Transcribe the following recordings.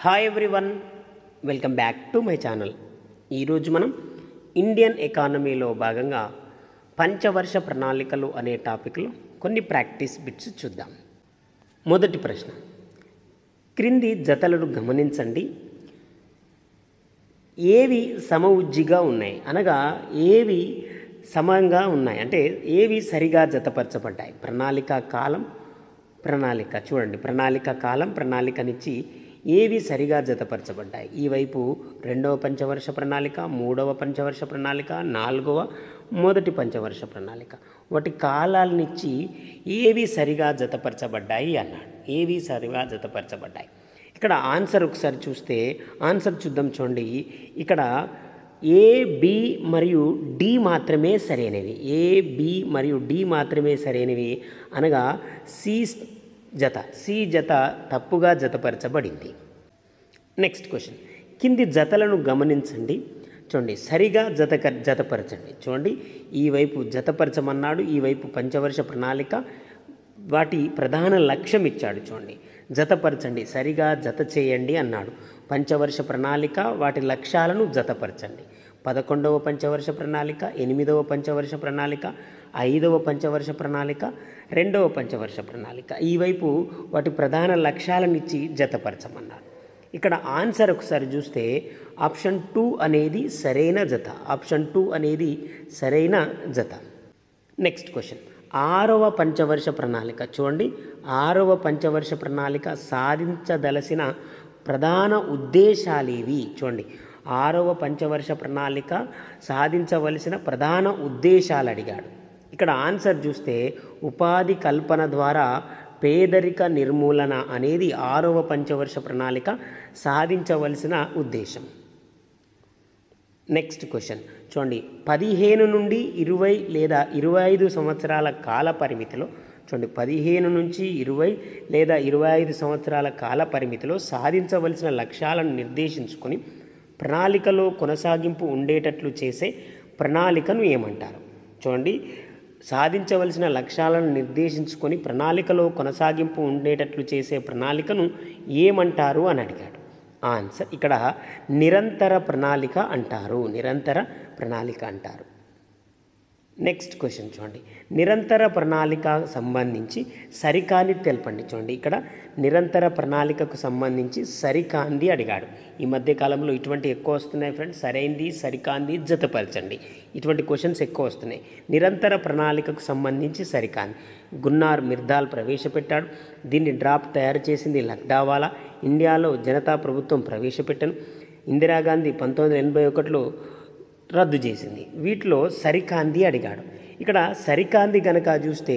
Hi everyone, welcome back to my channel. ఈరోజు మనం Indian ఎకానమీలో భాగంగా పంచవర్ష ప్రణాళికలు అనే టాపిక్లో కొన్ని ప్రాక్టీస్ బిట్స్ చూద్దాం. మొదటి ప్రశ్న, క్రింది జతలను గమనించండి. ఏవి సమఉజ్జిగా ఉన్నాయి అనగా ఏవి సమంగా ఉన్నాయి అంటే ఏవి సరిగా జతపరచబడ్డాయి. ప్రణాళిక కాలం, ప్రణాళిక చూడండి, ప్రణాళిక కాలం ప్రణాళికనిచ్చి ఏవి సరిగా జతపరచబడ్డాయి. ఈ వైపు రెండవ పంచవర్ష ప్రణాళిక, మూడవ పంచవర్ష ప్రణాళిక, నాలుగవ మొదటి పంచవర్ష ప్రణాళిక, వాటి కాలాలనిచ్చి ఏవి సరిగా జతపరచబడ్డాయి అన్నాడు. ఏవి సరిగా జతపరచబడ్డాయి. ఇక్కడ ఆన్సర్ ఒకసారి చూస్తే ఆన్సర్ చూద్దాం. చూడండి, ఇక్కడ ఏ, బి మరియు డి మాత్రమే సరైనవి. ఏ, బి మరియు డి మాత్రమే సరైనవి అనగా సి జత తప్పుగా జతపరచబడింది. నెక్స్ట్ క్వశ్చన్, కింది జతలను గమనించండి. చూడండి, సరిగా జతపరచండి. చూడండి, ఈ వైపు జతపరచమన్నాడు, ఈ వైపు పంచవర్ష ప్రణాళిక, వాటి ప్రధాన లక్ష్యం ఇచ్చాడు. చూడండి, జతపరచండి, సరిగా జత చేయండి అన్నాడు. పంచవర్ష ప్రణాళిక వాటి లక్ష్యాలను జతపరచండి. 11వ పంచవర్ష ప్రణాళిక, 8వ పంచవర్ష ప్రణాళిక, 5వ పంచవర్ష ప్రణాళిక, 2వ పంచవర్ష ప్రణాళిక, ఈ వైపు వాటి ప్రధాన లక్ష్యాలనిచ్చి జతపరచమన్నారు. ఇక్కడ ఆన్సర్ ఒకసారి చూస్తే ఆప్షన్ 2 అనేది సరైన జత. ఆప్షన్ 2 అనేది సరైన జత. నెక్స్ట్ క్వశ్చన్, 6వ పంచవర్ష ప్రణాళిక. చూడండి, 6వ పంచవర్ష ప్రణాళిక సాధించదలసిన ప్రధాన ఉద్దేశాలేవి. చూడండి, 6వ పంచవర్ష ప్రణాళిక సాధించవలసిన ప్రధాన ఉద్దేశాలు అడిగాడు. ఇక్కడ ఆన్సర్ చూస్తే ఉపాధి కల్పన ద్వారా పేదరిక నిర్మూలన అనేది 6వ పంచవర్ష ప్రణాళిక సాధించవలసిన ఉద్దేశం. నెక్స్ట్ క్వశ్చన్ చూడండి, 15 నుండి 20 లేదా 25 సంవత్సరాల కాల పరిమితిలో, చూడండి 15 నుంచి 20 లేదా 25 సంవత్సరాల కాల పరిమితిలో సాధించవలసిన లక్ష్యాలను నిర్దేశించుకొని ప్రణాళికలో కొనసాగింపు ఉండేటట్లు చేసే ప్రణాళికను ఏమంటారు? చూడండి, సాధించవలసిన లక్ష్యాలను నిర్దేశించుకొని ప్రణాళికలో కొనసాగింపు ఉండేటట్లు చేసే ప్రణాళికను ఏమంటారు అని అడిగాడు. ఆన్సర్ ఇక్కడ నిరంతర ప్రణాళిక అంటారు. నిరంతర ప్రణాళిక అంటారు. నెక్స్ట్ క్వశ్చన్ చూడండి, నిరంతర ప్రణాళికకు సంబంధించి సరికాంది తెలపండి. చూడండి, ఇక్కడ నిరంతర ప్రణాళికకు సంబంధించి సరికాంది అడిగాడు. ఈ మధ్య కాలంలో ఇటువంటి ఎక్కువ వస్తున్నాయి ఫ్రెండ్స్. సరైంది, సరికాంది, జతపరచండి, ఇటువంటి క్వశ్చన్స్ ఎక్కువ వస్తున్నాయి. నిరంతర ప్రణాళికకు సంబంధించి సరికాంది గున్నార్ మిర్దాల్ ప్రవేశపెట్టాడు. దీన్ని డ్రాప్ తయారు చేసింది లక్డావాలా. ఇండియాలో జనతా ప్రభుత్వం ప్రవేశపెట్టాను. ఇందిరాగాంధీ 1981లో రద్దు చేసింది. వీటిలో సరికాంది అడిగాడు. ఇక్కడ సరికాంది కనుక చూస్తే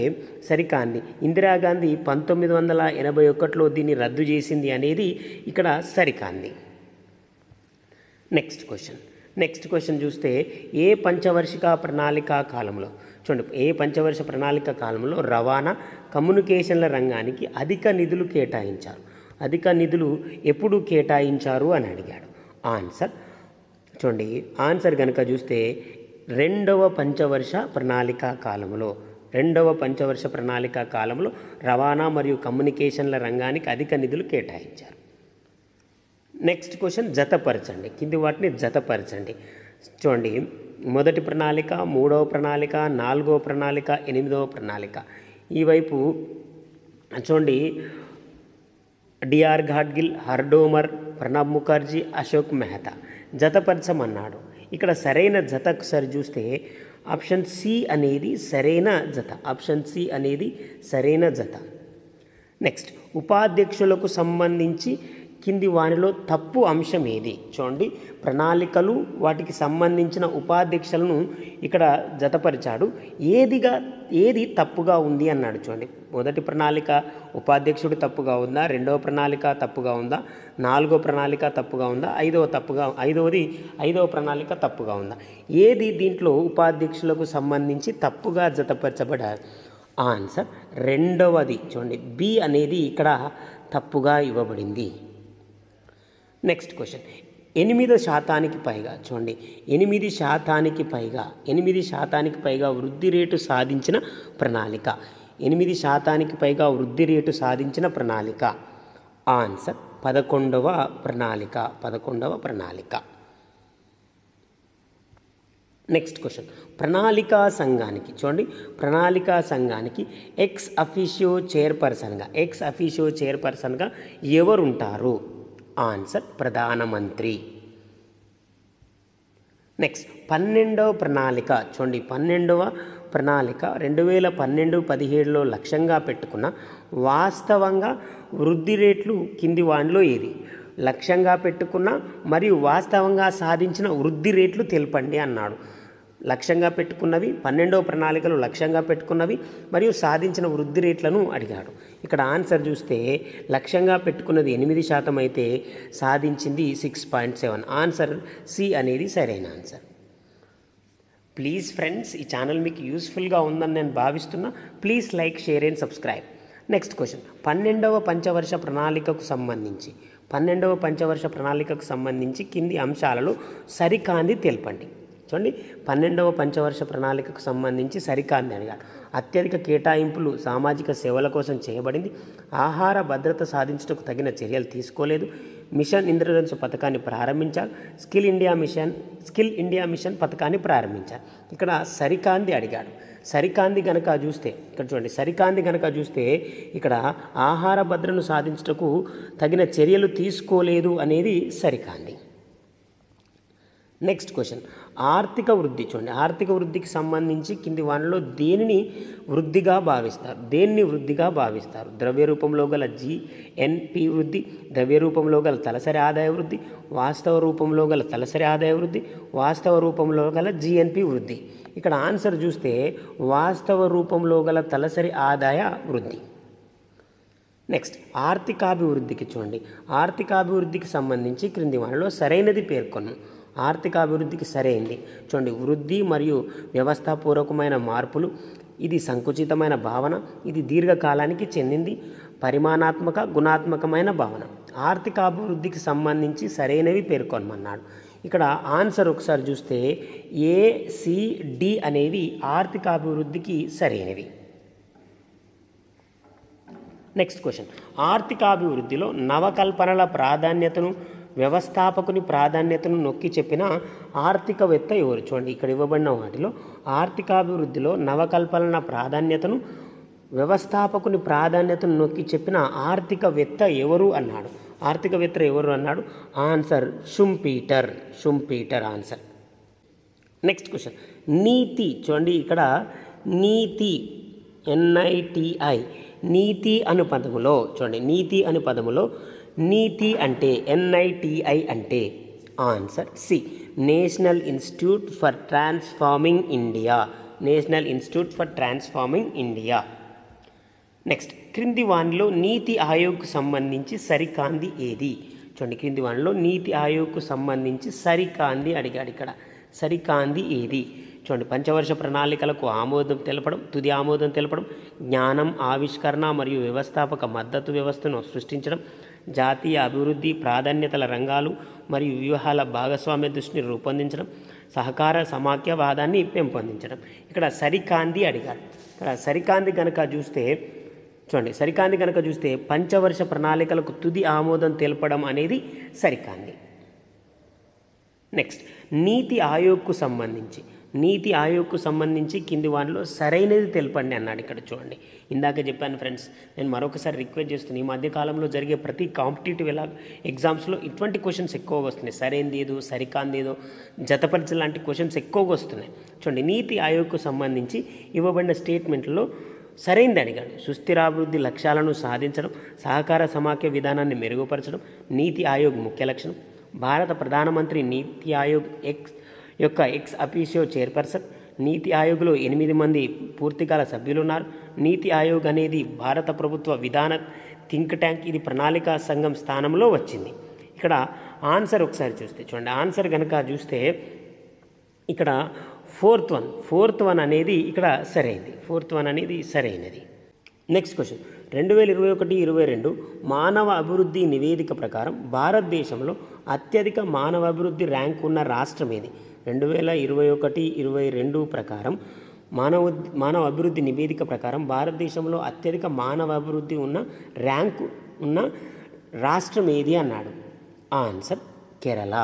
సరికాంది ఇందిరాగాంధీ 1981లో దీన్ని రద్దు చేసింది అనేది ఇక్కడ సరికాంది. నెక్స్ట్ క్వశ్చన్ చూస్తే ఏ పంచవర్షిక ప్రణాళిక కాలంలో, చూడండి ఏ పంచవర్ష ప్రణాళిక కాలంలో రవాణా కమ్యూనికేషన్ల రంగానికి అధిక నిధులు కేటాయించారు? అధిక నిధులు ఎప్పుడు కేటాయించారు అని అడిగాడు. ఆన్సర్ చూడండి, ఆన్సర్ కనుక చూస్తే రెండవ పంచవర్ష ప్రణాళిక కాలంలో రవాణా మరియు కమ్యూనికేషన్ల రంగానికి అధిక నిధులు కేటాయించారు. నెక్స్ట్ క్వశ్చన్, జతపరచండి. కింది వాటిని జతపరచండి. చూడండి, మొదటి ప్రణాళిక, 3వ ప్రణాళిక, 4వ ప్రణాళిక, 8వ ప్రణాళిక, ఈ వైపు చూడండి డిఆర్ ఘాట్గిల్, హర్డోమర్, ప్రణబ్ ముఖర్జీ, అశోక్ మెహతా జతపరచమన్నాడు. ఇక్కడ సరైన జత ఒకసారి చూస్తే ఆప్షన్ సి అనేది సరైన జత. ఆప్షన్ సి అనేది సరైన జత. నెక్స్ట్, ఉపాధ్యక్షులకు సంబంధించి కింది వానిలో తప్పు అంశం ఏది? చూడండి, ప్రణాళికలు వాటికి సంబంధించిన ఉపాధ్యక్షులను ఇక్కడ జతపరిచాడు. ఏది తప్పుగా ఉంది అన్నాడు. చూడండి, మొదటి ప్రణాళిక ఉపాధ్యక్షుడు తప్పుగా ఉందా, రెండవ ప్రణాళిక తప్పుగా ఉందా, 4వ ప్రణాళిక తప్పుగా ఉందా, 5వ ప్రణాళిక తప్పుగా ఉందా? ఏది దీంట్లో ఉపాధ్యక్షులకు సంబంధించి తప్పుగా జతపరచబడారు? ఆన్సర్ రెండవది. చూడండి, బి అనేది ఇక్కడ తప్పుగా ఇవ్వబడింది. నెక్స్ట్ క్వశ్చన్, 8% పైగా, చూడండి 8% పైగా వృద్ధి రేటు సాధించిన ప్రణాళిక. 8% పైగా వృద్ధి రేటు సాధించిన ప్రణాళిక. ఆన్సర్ 11వ ప్రణాళిక. నెక్స్ట్ క్వశ్చన్, ప్రణాళికా సంఘానికి చూడండి, ప్రణాళికా సంఘానికి ఎక్స్ అఫీషియో చైర్పర్సన్గా ఎవరుంటారు? ఆన్సర్ ప్రధానమంత్రి. నెక్స్ట్ 12వ ప్రణాళిక చూడండి, 12వ ప్రణాళిక 2012-17లో లక్ష్యంగా పెట్టుకున్న వాస్తవంగా వృద్ధి రేట్లు కింది వానిలో ఏది? లక్ష్యంగా పెట్టుకున్న మరియు వాస్తవంగా సాధించిన వృద్ధి రేట్లు తెలపండి అన్నాడు. లక్ష్యంగా పెట్టుకున్నవి 12వ ప్రణాళికలు లక్ష్యంగా పెట్టుకున్నవి మరియు సాధించిన వృద్ధి రేట్లను అడిగాడు. ఇక్కడ ఆన్సర్ చూస్తే లక్ష్యంగా పెట్టుకున్నది 8% అయితే సాధించింది 6.7. ఆన్సర్ సి అనేది సరైన ఆన్సర్. ప్లీజ్ ఫ్రెండ్స్, ఈ ఛానల్ మీకు యూస్ఫుల్గా ఉందని నేను భావిస్తున్నా. Please like, share and subscribe. Next question, 12వ పంచవర్ష ప్రణాళికకు సంబంధించి కింది అంశాలలో సరికాంది తెలపండి. చూడండి, 12వ పంచవర్ష ప్రణాళికకు సంబంధించి సరికాంది అడిగాడు. అత్యధిక కేటాయింపులు సామాజిక సేవల కోసం చేయబడింది. ఆహార భద్రత సాధించడానికి తగిన చర్యలు తీసుకోలేదు. మిషన్ ఇంద్రధనుసు పథకాన్ని ప్రారంభించారు. స్కిల్ ఇండియా మిషన్ పథకాన్ని ప్రారంభించారు. ఇక్కడ సరికాంది అడిగాడు. సరికాంది గనక చూస్తే ఇక్కడ చూడండి, సరికాంది గనక చూస్తే ఇక్కడ ఆహార భద్రతను సాధించటకు తగిన చర్యలు తీసుకోలేదు అనేది సరికాంది. నెక్స్ట్ క్వశ్చన్, ఆర్థిక వృద్ధి చూడండి, ఆర్థిక వృద్ధికి సంబంధించి కింది వానిలో దేన్ని వృద్ధిగా భావిస్తారు? ద్రవ్య రూపంలో గల జీఎన్పి వృద్ధి, ద్రవ్య రూపంలో గల తలసరి ఆదాయ వృద్ధి, వాస్తవ రూపంలో గల తలసరి ఆదాయ వృద్ధి, వాస్తవ రూపంలో గల జీఎన్పి వృద్ధి. ఇక్కడ ఆన్సర్ చూస్తే వాస్తవ రూపంలో గల తలసరి ఆదాయ వృద్ధి. నెక్స్ట్ ఆర్థికాభివృద్ధికి చూడండి, ఆర్థికాభివృద్ధికి సంబంధించి క్రింది వానిలో సరైనది పేర్కొను. ఆర్థికాభివృద్ధికి సరైనది చూడండి, వృద్ధి మరియు వ్యవస్థాపూర్వకమైన మార్పులు, ఇది సంకుచితమైన భావన, ఇది దీర్ఘకాలానికి చెందింది, పరిమాణాత్మక గుణాత్మకమైన భావన. ఆర్థికాభివృద్ధికి సంబంధించి సరైనవి పేర్కొనమన్నాడు. ఇక్కడ ఆన్సర్ ఒకసారి చూస్తే ACD అనేవి ఆర్థికాభివృద్ధికి సరైనవి. నెక్స్ట్ క్వశ్చన్, ఆర్థికాభివృద్ధిలో నవకల్పనల ప్రాధాన్యతను, వ్యవస్థాపకుని ప్రాధాన్యతను నొక్కి చెప్పిన ఆర్థికవేత్త ఎవరు? చూడండి, ఇక్కడ ఇవ్వబడిన వాటిలో ఆర్థికాభివృద్ధిలో నవకల్పనల ప్రాధాన్యతను, వ్యవస్థాపకుని ప్రాధాన్యతను నొక్కి చెప్పిన ఆర్థికవేత్త ఎవరు అన్నాడు. Answer Schumpeter answer. Next question, నీతి చూడండి, ఇక్కడ నీతి NITI నీతి అను పదములో చూడండి, నీతి అంటే NITI అంటే answer C, national institute for transforming India. Next, క్రింది వానిలో నీతి ఆయోగ్కు సంబంధించి సరికాంది ఏది? చూడండి, క్రింది వానిలో నీతి ఆయోగ్కు సంబంధించి సరికాంది అడిగాడు. ఇక్కడ సరికాంది ఏది? చూడండి, పంచవర్ష ప్రణాళికలకు తుది ఆమోదం తెలపడం, జ్ఞానం, ఆవిష్కరణ మరియు వ్యవస్థాపక మద్దతు వ్యవస్థను సృష్టించడం, జాతీయ అభివృద్ధి ప్రాధాన్యతల రంగాలు మరియు వ్యూహాల భాగస్వామ్య దృష్టిని రూపొందించడం, సహకార సమాఖ్యవాదాన్ని పెంపొందించడం. ఇక్కడ సరికాంది అడిగాడు. ఇక్కడ సరికాంది కనుక చూస్తే పంచవర్ష ప్రణాళికలకు తుది ఆమోదం తెలపడం అనేది సరికాంది. నెక్స్ట్, నీతి ఆయోగ్కు సంబంధించి కింది వాటిలో సరైనది తెలపండి అన్నాడు. ఇక్కడ చూడండి, ఇందాక చెప్పాను ఫ్రెండ్స్, నేను మరొకసారి రిక్వెస్ట్ చేస్తున్నాను, ఈ మధ్యకాలంలో జరిగే ప్రతి కాంపిటేటివ్ ఎగ్జామ్స్లో ఇటువంటి క్వశ్చన్స్ ఎక్కువగా వస్తున్నాయి. సరైనది ఏదో, సరికాంది ఏదో, జతపరిచ లాంటి క్వశ్చన్స్ ఎక్కువగా వస్తున్నాయి. చూడండి, నీతి ఆయోగ్కు సంబంధించి ఇవ్వబడిన స్టేట్మెంట్లో సరైనది అడిగాడు. సుస్థిరాభివృద్ధి లక్ష్యాలను సాధించడం, సహకార సమాఖ్య విధానాన్ని మెరుగుపరచడం నీతి ఆయోగ్ ముఖ్య లక్షణం. భారత ప్రధానమంత్రి నీతి ఆయోగ్ ఎక్స్ అఫీషియో చైర్పర్సన్. నీతి ఆయోగ్లో 8 మంది పూర్తికాల సభ్యులు ఉన్నారు. నీతి ఆయోగ్ అనేది భారత ప్రభుత్వ విధాన థింక్ ట్యాంక్. ఇది ప్రణాళికా సంఘం స్థానంలో వచ్చింది. ఇక్కడ ఆన్సర్ ఒకసారి చూస్తే చూడండి, ఆన్సర్ కనుక చూస్తే ఇక్కడ ఫోర్త్ వన్ అనేది ఇక్కడ సరైనది. నెక్స్ట్ క్వశ్చన్, 2021-22 మానవ అభివృద్ధి నివేదిక ప్రకారం భారతదేశంలో అత్యధిక మానవ అభివృద్ధి ర్యాంక్ ఉన్న రాష్ట్రం ఏది? 2021-22 ప్రకారం మానవ అభివృద్ధి నివేదిక ప్రకారం భారతదేశంలో అత్యధిక మానవ అభివృద్ధి ఉన్న ర్యాంకు ఉన్న రాష్ట్రం ఏది అన్నాడు. ఆన్సర్ కేరళ.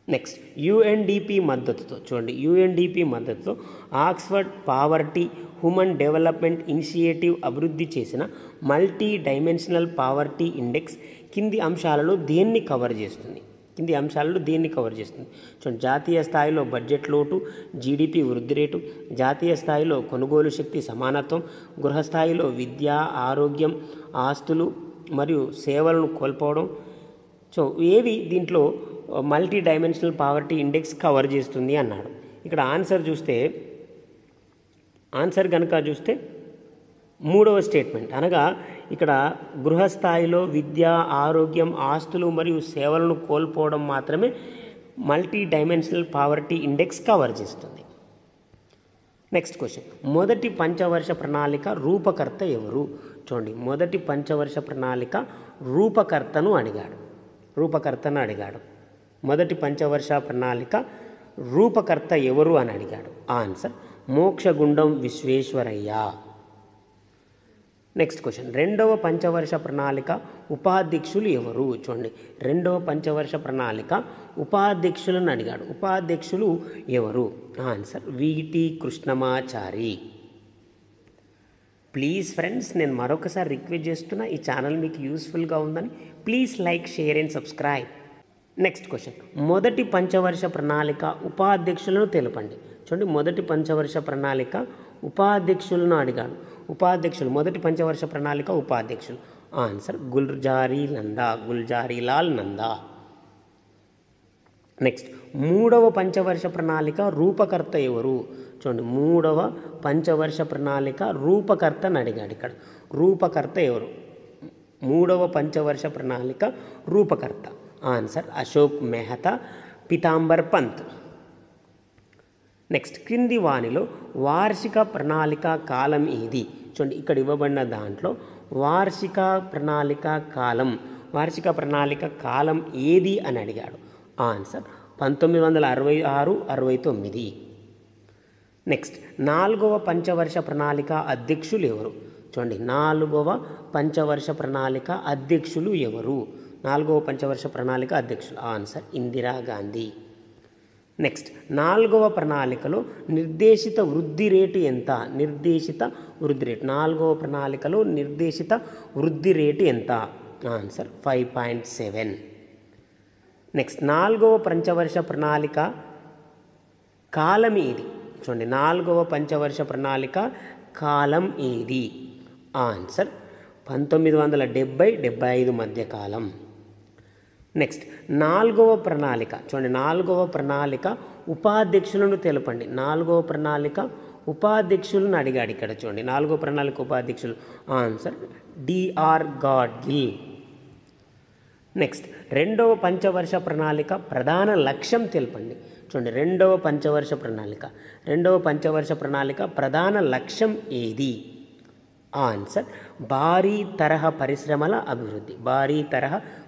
నెక్స్ట్ యుఎన్డిపి మద్దతుతో చూడండి, యుఎన్డిపి మద్దతుతో Oxford poverty human development initiative అభివృద్ధి చేసిన మల్టీ డైమెన్షనల్ పావర్టీ ఇండెక్స్ కింది అంశాలలో దేన్ని కవర్ చేస్తుంది? చూడండి, జాతీయ స్థాయిలో బడ్జెట్ లోటు, జీడిపి వృద్ధి రేటు, జాతీయ స్థాయిలో కొనుగోలు శక్తి సమానత్వం, గృహ స్థాయిలో విద్య, ఆరోగ్యం, ఆస్తులు మరియు సేవలను కోల్పోవడం. సో ఏవి దీంట్లో multi dimensional poverty index cover చేస్తుంది అన్నాడు. ఇక్కడ ఆన్సర్ కనుక చూస్తే మూడవ స్టేట్మెంట్, అనగా ఇక్కడ గృహస్థాయిలో విద్య, ఆరోగ్యం, ఆస్తులు మరియు సేవలను కోల్పోవడం మాత్రమే multi dimensional poverty index cover చేస్తుంది. నెక్స్ట్ క్వశ్చన్, మొదటి పంచవర్ష ప్రణాళిక రూపకర్త ఎవరు? చూడండి, మొదటి పంచవర్ష ప్రణాళిక రూపకర్తను అడిగాడు. మొదటి పంచవర్ష ప్రణాళిక రూపకర్త ఎవరు అని అడిగాడు. Answer Mokshagundam Visvesvaraya. Next question, రెండవ పంచవర్ష ప్రణాళిక ఉపాధ్యక్షులు ఎవరు? చూడండి, రెండవ పంచవర్ష ప్రణాళిక ఉపాధ్యక్షులను అడిగాడు. ఉపాధ్యక్షులు ఎవరు? ఆన్సర్ విటి కృష్ణమాచారి. ప్లీజ్ ఫ్రెండ్స్, నేను మరొకసారి రిక్వెస్ట్ చేస్తున్నా, ఈ ఛానల్ మీకు యూస్ఫుల్గా ఉందని please like, share and subscribe. Next question, మొదటి పంచవర్ష ప్రణాళిక ఉపాధ్యక్షులను తెలపండి. చూడండి, మొదటి పంచవర్ష ప్రణాళిక ఉపాధ్యక్షులను అడిగాడు. మొదటి పంచవర్ష ప్రణాళిక ఉపాధ్యక్షులు. ఆన్సర్ గుల్జారీలాల్ నందా. నెక్స్ట్, మూడవ పంచవర్ష ప్రణాళిక రూపకర్త ఎవరు? చూడండి, మూడవ పంచవర్ష ప్రణాళిక రూపకర్తను అడిగాడు. ఇక్కడ రూపకర్త ఎవరు? మూడవ పంచవర్ష ప్రణాళిక రూపకర్త. ఆన్సర్ అశోక్ మెహతా, పీతాంబర్ పంత్. నెక్స్ట్, క్రింది వానిలో వార్షిక ప్రణాళిక కాలం ఏది? చూడండి, ఇక్కడ ఇవ్వబడిన దాంట్లో వార్షిక ప్రణాళిక కాలం ఏది అని అడిగాడు. ఆన్సర్ 1966-69. నెక్స్ట్, నాలుగవ పంచవర్ష ప్రణాళిక అధ్యక్షులు ఎవరు? చూడండి, నాలుగవ పంచవర్ష ప్రణాళిక అధ్యక్షులు ఎవరు? నాలుగవ పంచవర్ష ప్రణాళిక అధ్యక్షులు. ఆన్సర్ ఇందిరాగాంధీ. నెక్స్ట్, నాలుగవ ప్రణాళికలో నిర్దేశిత వృద్ధి రేటు ఎంత? నాలుగవ ప్రణాళికలో నిర్దేశిత వృద్ధి రేటు ఎంత? ఆన్సర్ 5.7. నెక్స్ట్, నాలుగవ పంచవర్ష ప్రణాళిక కాలం ఏది? చూడండి, నాలుగవ పంచవర్ష ప్రణాళిక కాలం ఏది? ఆన్సర్ 1970-75 మధ్య కాలం. నెక్స్ట్, నాలుగవ ప్రణాళిక చూడండి, నాలుగవ ప్రణాళిక ఉపాధ్యక్షులను తెలపండి. నాలుగవ ప్రణాళిక ఉపాధ్యక్షులను అడిగాడు. ఇక్కడ చూడండి, నాలుగవ ప్రణాళిక ఉపాధ్యక్షులు. Answer DR Gadgil. నెక్స్ట్, రెండవ పంచవర్ష ప్రణాళిక ప్రధాన లక్ష్యం తెలపండి. చూడండి, రెండవ పంచవర్ష ప్రణాళిక ప్రధాన లక్ష్యం ఏది? ఆన్సర్ భారీ తరహా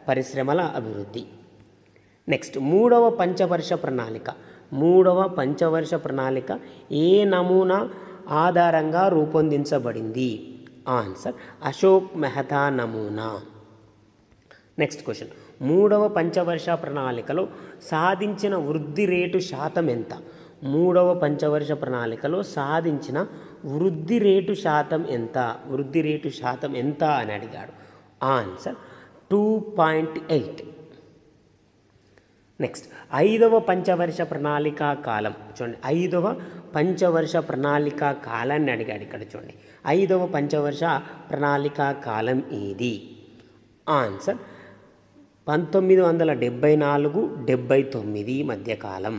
పరిశ్రమల అభివృద్ధి. నెక్స్ట్, మూడవ పంచవర్ష ప్రణాళిక ఏ నమూనా ఆధారంగా రూపొందించబడింది? ఆన్సర్ అశోక్ మెహతా నమూనా. నెక్స్ట్ క్వశ్చన్, మూడవ పంచవర్ష ప్రణాళికలో సాధించిన వృద్ధి రేటు శాతం ఎంత? మూడవ పంచవర్ష ప్రణాళికలో సాధించిన వృద్ధి రేటు శాతం ఎంత అని అడిగాడు. ఆన్సర్ 2.8. నెక్స్ట్, ఐదవ పంచవర్ష ప్రణాళిక కాలం. చూడండి, ఐదవ పంచవర్ష ప్రణాళిక కాలాన్ని అడిగాడు. ఇక్కడ చూడండి, ఐదవ పంచవర్ష ప్రణాళిక కాలం ఏది? ఆన్సర్ 1974-79 మధ్యకాలం.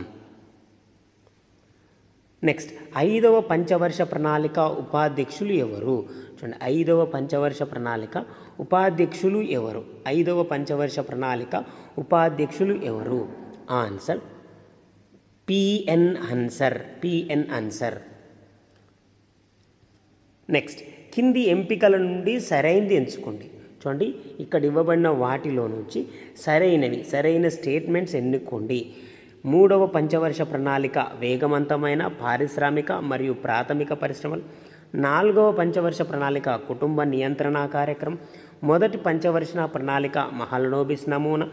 నెక్స్ట్, ఐదవ పంచవర్ష ప్రణాళిక ఉపాధ్యక్షులు ఎవరు? చూడండి, ఐదవ పంచవర్ష ప్రణాళిక ఉపాధ్యక్షులు ఎవరు? Answer PN హన్సర్. నెక్స్ట్, కింది ఎంపికల నుండి సరైనది ఎంచుకోండి. చూడండి, ఇక్కడ ఇవ్వబడిన వాటిలో నుంచి సరైన స్టేట్మెంట్స్ ఎన్నుకోండి. మూడవ పంచవర్ష ప్రణాళిక వేగవంతమైన పారిశ్రామిక మరియు ప్రాథమిక పరిశ్రమలు. నాలుగవ పంచవర్ష ప్రణాళిక కుటుంబ నియంత్రణ కార్యక్రమం. మొదటి పంచవర్ష ప్రణాళిక మహలనోబిస్ నమూనా,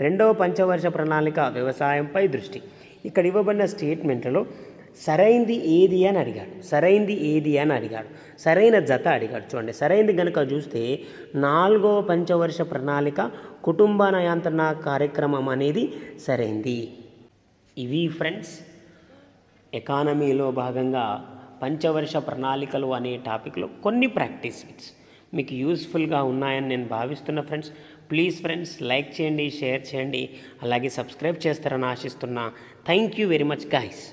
రెండవ పంచవర్ష ప్రణాళిక వ్యవసాయంపై దృష్టి. ఇక్కడ ఇవ్వబడిన స్టేట్మెంట్లలో సరైంది ఏది అని అడిగాడు, సరైన జత అడిగాడు. చూడండి, సరైనది కనుక చూస్తే 4వ పంచవర్ష ప్రణాళిక కుటుంబ నియంత్రణ కార్యక్రమం అనేది సరైంది. ఇవి ఫ్రెండ్స్ ఎకానమీలో భాగంగా పంచవర్ష ప్రణాళికలు అనే టాపిక్లో కొన్ని ప్రాక్టీస్ బిట్స్ మీకు యూస్ఫుల్గా ఉన్నాయని నేను భావిస్తున్నా ఫ్రెండ్స్. ప్లీజ్ ఫ్రెండ్స్ లైక్ చేయండి, షేర్ చేయండి, అలాగే సబ్స్క్రైబ్ చేస్తారని ఆశిస్తున్నా. Thank you very much guys.